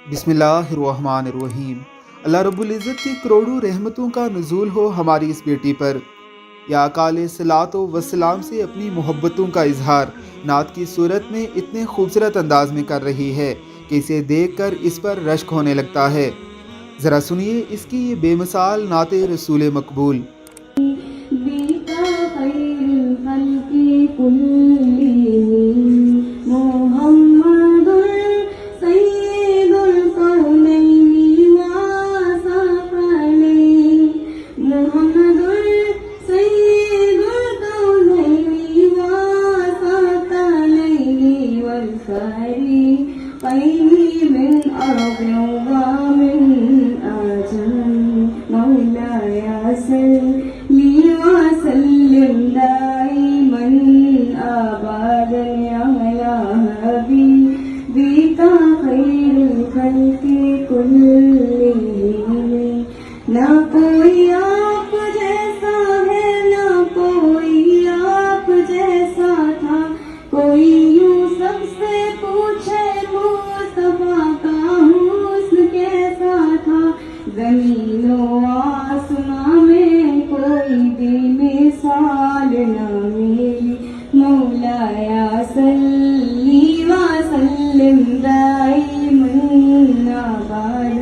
बिस्मिल्लाहिर्रहमानिर्रहीम। अल्लाह रब्बुल इज़्ज़त की करोड़ों रहमतों का नुज़ूल हो हमारी इस बेटी पर। या अकाल सलात व सलाम से अपनी मोहब्बतों का इजहार नात की सूरत में इतने खूबसूरत अंदाज में कर रही है कि इसे देखकर इस पर रश्क होने लगता है। ज़रा सुनिए इसकी ये बेमिसाल नात रसूल मकबूल। ना कोई आप जैसा है, ना कोई आप जैसा था, कोई यूं सबसे पूछे मुस्तफा का हुस्न कैसा था। ज़मीनो आसमां में कोई बेमिसाल ना मिली, मौलाया सल्ली व सल्लिम दाइमन अबद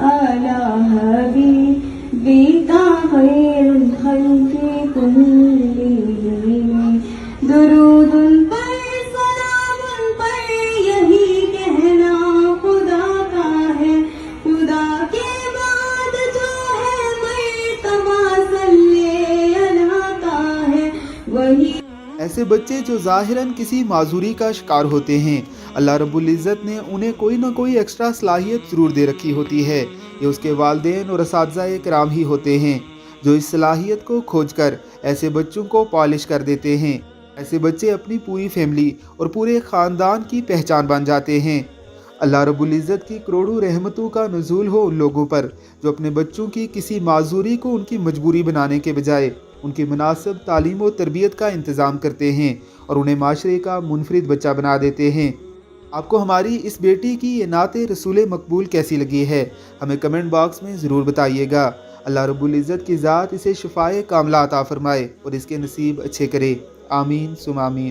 अला हबीबिका खैरुल खल्क़ि कुल्लिहिम। दुरूद उन पर, सलाम उन पर, यही कहना खुदा का है। खुदा के बाद जो है मर्तबा सल्ले अला का है, वही। ऐसे बच्चे जो ज़ाहिरन किसी माजूरी का शिकार होते हैं, अल्लाह रब्बुल इज़्ज़त ने उन्हें कोई ना कोई एक्स्ट्रा सलाहियत ज़रूर दे रखी होती है। ये उसके वालिदैन और असातिज़ा किराम ही होते हैं जो इस सलाहियत को खोज कर ऐसे बच्चों को पॉलिश कर देते हैं। ऐसे बच्चे अपनी पूरी फैमिली और पूरे ख़ानदान की पहचान बन जाते हैं। अल्लाह रब्बुल इज़्ज़त की करोड़ों रहमतों का नुज़ूल हो उन लोगों पर जो अपने बच्चों की किसी माजूरी को उनकी मजबूरी बनाने के बजाय उनकी मुनासिब तालीम व तरबियत का इंतज़ाम करते हैं और उन्हें माशरे का मुनफरिद बच्चा बना देते हैं। आपको हमारी इस बेटी की ये नात रसूल मकबूल कैसी लगी है, हमें कमेंट बॉक्स में ज़रूर बताइएगा। अल्लाह रब्बुल इज़्ज़त की ज़ात इसे शिफाए कामला अता फ़रमाए और इसके नसीब अच्छे करे। आमीन सुम आमीन।